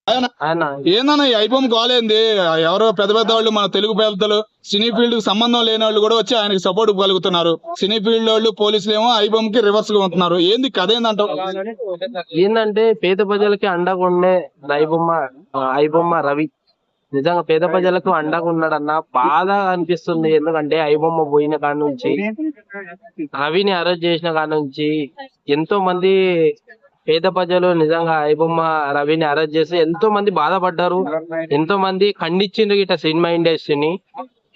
ఏందన్నా ఈ ఐబొమ్మ కాలేంది? ఎవరో పెద్ద పెద్ద వాళ్ళు, మన తెలుగు పెద్దలు, సినీ ఫీల్డ్ కి సంబంధం లేని వాళ్ళు కూడా వచ్చి ఆయనకి సపోర్ట్ కలుగుతున్నారు. సినీ ఫీల్డ్ వాళ్ళు, పోలీసులు ఏమో ఐబొమ్మ కి రివర్స్ గా ఉంటున్నారు. ఏంది కథ ఏందంటావు? ఏంటంటే పేద ప్రజలకి అండగా ఉండే ఐబొమ్మ రవి నిజంగా పేద ప్రజలకు అండగా ఉన్నాడన్న బాధ అనిపిస్తుంది. ఎందుకంటే ఐబొమ్మ పోయిన కాడ నుంచి, రవిని అరెస్ట్ చేసిన కాడ నుంచి ఎంతో మంది పేద ప్రజలు నిజంగా ఐబొమ్మ రవిని అరెస్ట్ చేసి ఎంతో మంది బాధపడ్డారు. ఎంతో మంది ఖండించిండ్రు ఇట్లా సినిమా ఇండస్ట్రీని.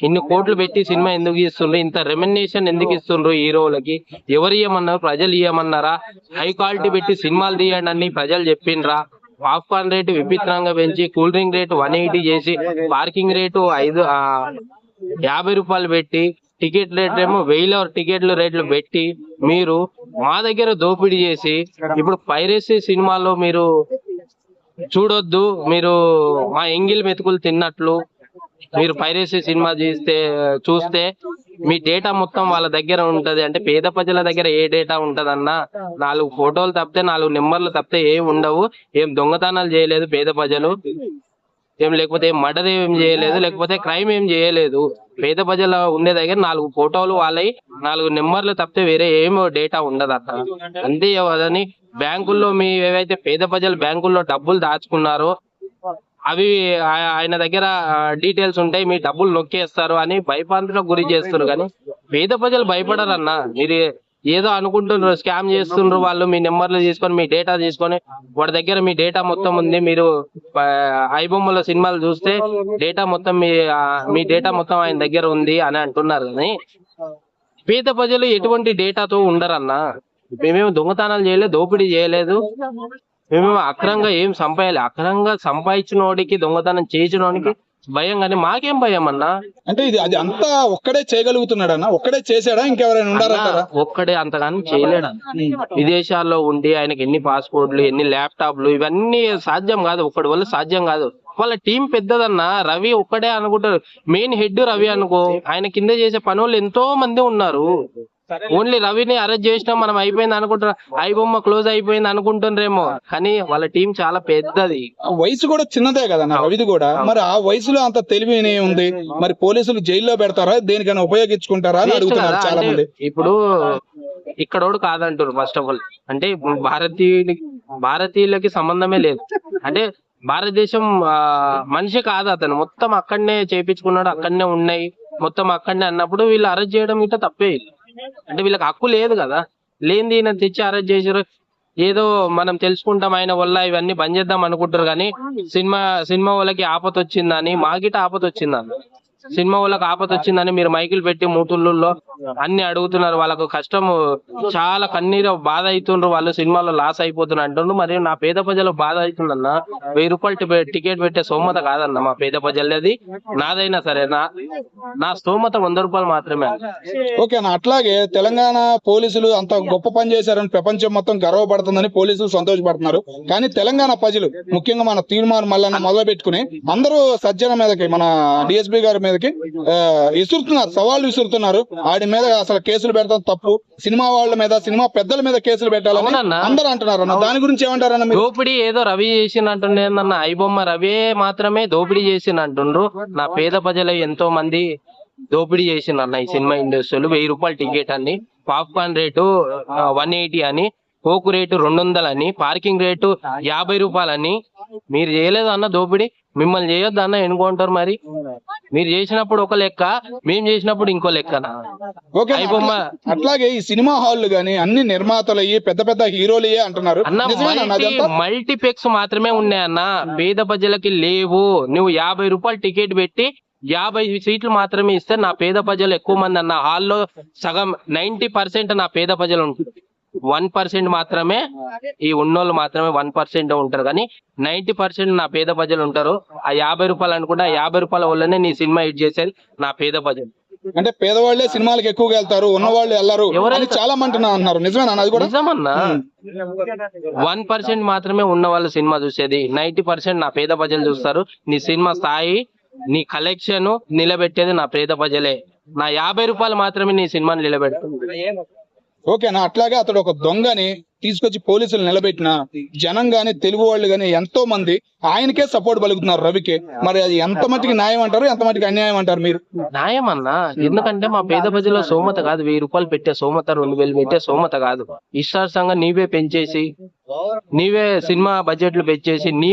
ఇన్ని కోట్లు పెట్టి సినిమా ఎందుకు ఇస్తుండ్రు, ఇంత రెమ్యునరేషన్ ఎందుకు ఇస్తుండ్రు హీరోలకి, ఎవరు ఇయ్యమన్నారు, ప్రజలు ఇయ్యమన్నారా, హై క్వాలిటీ పెట్టి సినిమాలు తీయండి అని ప్రజలు చెప్పిండ్రా, పాప్కార్న్ రేటు విభిత్నంగా పెంచి కూల్ డ్రింక్ రేటు 180 చేసి పార్కింగ్ రేటు 50 రూపాయలు పెట్టి టికెట్ రేట్ ఏమో 1000 టికెట్ల రేట్లు పెట్టి మీరు మా దగ్గర దోపిడీ చేసి ఇప్పుడు పైరసీ సినిమాలో మీరు చూడొద్దు, మీరు మా ఎంగిల్ మెతుకులు తిన్నట్లు మీరు పైరసీ సినిమా చూస్తే మీ డేటా మొత్తం వాళ్ళ దగ్గర ఉంటది. అంటే పేద ప్రజల దగ్గర ఏ డేటా ఉంటదన్నా, 4 ఫోటోలు తప్పితే 4 నెంబర్లు తప్పితే ఏం ఉండవు. ఏం దొంగతనాలు చేయలేదు పేద ప్రజలు, లేకపోతే మర్డర్ ఏం చేయలేదు, లేకపోతే క్రైమ్ ఏం చేయలేదు. పేద ప్రజల ఉండే దగ్గర 4 ఫోటోలు వాళ్ళవి, 4 నెంబర్లు తప్పితే వేరే ఏమో డేటా ఉండదు అక్కడ. అంతే అదని బ్యాంకుల్లో మీ ఏవైతే పేద ప్రజలు బ్యాంకుల్లో డబ్బులు దాచుకున్నారో అవి ఆయన దగ్గర డీటెయిల్స్ ఉంటాయి, మీ డబ్బులు నొక్కేస్తారు అని భయపాంతులకు గురి చేస్తున్నారు. కానీ పేద ప్రజలు భయపడరన్నా. మీరు ఏదో అనుకుంటున్నారు, స్కామ్ చేస్తుండ్రు వాళ్ళు, మీ నెంబర్లు తీసుకొని మీ డేటా తీసుకొని వాడి దగ్గర మీ డేటా మొత్తం ఉంది. మీరు ఐబొమ్మల సినిమాలు చూస్తే డేటా మొత్తం మీ డేటా మొత్తం ఆయన దగ్గర ఉంది అని అంటున్నారు. కానీ పేద ప్రజలు ఎటువంటి డేటాతో ఉండరన్నా. మేమేమో దొంగతనాలు చేయలేదు, దోపిడీ చేయలేదు, మేమేమో అక్రంగా ఏం అక్రంగా సంపాదించిన వాడికి దొంగతనం చేసిన వాడికి భయం, కానీ మాకేం భయం అన్నా. అంటే అది అంతా ఒక్కడే చేయగలుగుతున్నాడన్నా? ఒక్కడే చేశాడా, ఇంకెవరైనా ఉండాలంటారా? ఒక్కడే అంతగాని చేయలేడు. విదేశాల్లో ఉండి ఆయనకి ఎన్ని పాస్పోర్ట్లు, ఎన్ని ల్యాప్టాప్లు, ఇవన్నీ సాధ్యం కాదు, ఒక్కడి వల్ల సాధ్యం కాదు. వాళ్ళ టీం పెద్దదన్నా. రవి ఒక్కడే అనుకుంటారు, మెయిన్ హెడ్ రవి అనుకో, ఆయన కింద చేసే పనులు ఎంతో మంది ఉన్నారు. ఓన్లీ రవిని అరెస్ట్ చేసినా మనం అయిపోయింది అనుకుంటారు, ఐబొమ్మ క్లోజ్ అయిపోయింది అనుకుంటుండ్రేమో, కానీ వాళ్ళ టీం చాలా పెద్దది. వయసు కూడా చిన్నదే కదా రవిది కూడా. మరి ఆ వయసులో అంత తెలివినే ఉంది, మరి పోలీసులు జైల్లో పెడతారా, దేనికైనా ఉపయోగించుకుంటారా అని అడుగుతున్నారు చాలా మంది. ఇప్పుడు ఇక్కడోడు కాదంటారు. ఫస్ట్ ఆఫ్ ఆల్ అంటే భారతీయులకి సంబంధమే లేదు. అంటే భారతదేశం మనిషి కాదు అతను, మొత్తం అక్కడనే చేయించుకున్నాడు, అక్కడనే ఉన్నాయి, మొత్తం అక్కడనే అన్నప్పుడు వీళ్ళు అరెస్ట్ చేయడం ఇట్లా తప్పే. అంటే వీళ్ళకి హక్కు లేదు కదా, లేనిది ఈయన తెచ్చి అరెస్ట్ చేసారు. ఏదో మనం తెలుసుకుంటాం ఆయన వల్ల ఇవన్నీ బంద్ చేద్దాం అనుకుంటారు. కానీ సినిమా వాళ్ళకి ఆపత వచ్చిందని, మాకిట ఆపత వచ్చిందని, సినిమా వాళ్ళకి ఆపత వచ్చిందని మీరు మైకులు పెట్టి మూతుల్లో అన్ని అడుగుతున్నారు. వాళ్ళకు కష్టం, చాలా కన్నీరు బాధ అవుతుండ్రు, వాళ్ళు సినిమాలో లాస్ అయిపోతున్నారు అంటుండ్రు. మరి నా పేద ప్రజలు బాధ అవుతుందన్న. 1000 రూపాయలు టికెట్ పెట్టే స్తోమత కాదన్న మా పేద ప్రజలది. నాదైనా సరే నా స్తోమత 100 రూపాయలు మాత్రమే. ఓకే అన్న, అట్లాగే తెలంగాణ పోలీసులు అంత గొప్ప పని చేశారని ప్రపంచం మొత్తం గర్వపడుతుందని పోలీసులు సంతోషపడుతున్నారు. కానీ తెలంగాణ ప్రజలు, ముఖ్యంగా మన తీర్మానం మల్లన్న మొదలు పెట్టుకుని అందరూ సజ్జన మీదకి, మన డిఎస్పీ గారి మీదకి విసురుతున్నారు, సవాళ్ళు విసురుతున్నారు. ఆడి మీద అసలు కేసులు పెడతాం తప్పు, సినిమా వాళ్ళ మీద, సినిమా పెద్దల మీద కేసులు పెట్టాలని అందరూ అంటున్నారు అన్న. దాని గురించి ఏమంటారన్న? దోపిడీ ఏదో రవి చేసిందంటుండేందన్న, ఐబొమ్మ రవి మాత్రమే దోపిడీ చేసిందంటుండ్రు. నా పేద ప్రజలు ఎంతో మంది దోపిడీ చేసిందన్న ఈ సినిమా ఇండస్ట్రీలు. 1000 రూపాయలు టికెట్ అని, పాప్కార్న్ రేటు 180 అని, కోకు రేటు 200 అని, పార్కింగ్ రేటు 50 రూపాయలని. మీరు చేయలేదు అన్న దోపిడీ, మిమ్మల్ని చేయొద్దు అన్న ఎన్నుకుంటారు. మరి మీరు చేసినప్పుడు ఒక లెక్క, మేము చేసినప్పుడు ఇంకో లెక్కనా? అట్లాగే ఈ సినిమా హాల్ గానీ అన్ని నిర్మాతలు అయ్యి పెద్ద పెద్ద హీరోలు అంటున్నారు అన్న. మల్టీప్లెక్స్ మాత్రమే ఉన్నాయన్న, పేద ప్రజలకి లేవు. నువ్వు 50 రూపాయలు టికెట్ పెట్టి 50 సీట్లు మాత్రమే ఇస్తే నా పేద ప్రజలు ఎక్కువ మంది అన్న. హాల్లో సగం 90% నా పేద ప్రజలు ఉంటుంది. 1% మాత్రమే ఈ ఉన్నోళ్ళు మాత్రమే 1% ఉంటారు. కానీ 90% నా పేద ప్రజలు ఉంటారు. ఆ 50 రూపాయలు అనుకుంటే, ఆ 50 రూపాయల వల్లనే నీ సినిమా హిట్ చేసేది నా పేద ప్రజలు. అంటే పేదవాళ్లే సినిమాలకు ఎక్కువగా వెళ్తారు, ఉన్నవాళ్ళు వెళ్ళరు అని చాలా మంది అన్నారు. నిజమేనా? అది కూడా నిజమన్నా. 1% మాత్రమే ఉన్న వాళ్ళు సినిమా చూసేది, 90% నా పేద ప్రజలు చూస్తారు. నీ సినిమా స్థాయి, నీ కలెక్షన్ నిలబెట్టేది నా పేద ప్రజలే. నా 50 రూపాయలు మాత్రమే నీ సినిమాని నిలబెడుతుంది. ఓకేనా? అట్లాగే అతడు ఒక దొంగని తీసుకొచ్చి పోలీసులు నిలబెట్టిన జనం గాని తెలుగు వాళ్ళు గాని ఎంతో మంది ఆయనకే సపోర్ట్ పలుకుతున్నారు రవికే. మరి అది ఎంత మటుకి న్యాయం అంటారు, ఎంత మటుకి అన్యాయం అంటారు మీరు? న్యాయం అన్నా, ఎందుకంటే మా పేద ప్రజల సోమత కాదు, 1000 రూపాయలు పెట్టే సోమత, 2000 పెట్టే సోమత కాదు. ఇష్టార్థంగా నీవే పెంచేసి, నీవే సినిమా బడ్జెట్లు పెంచేసి, నీ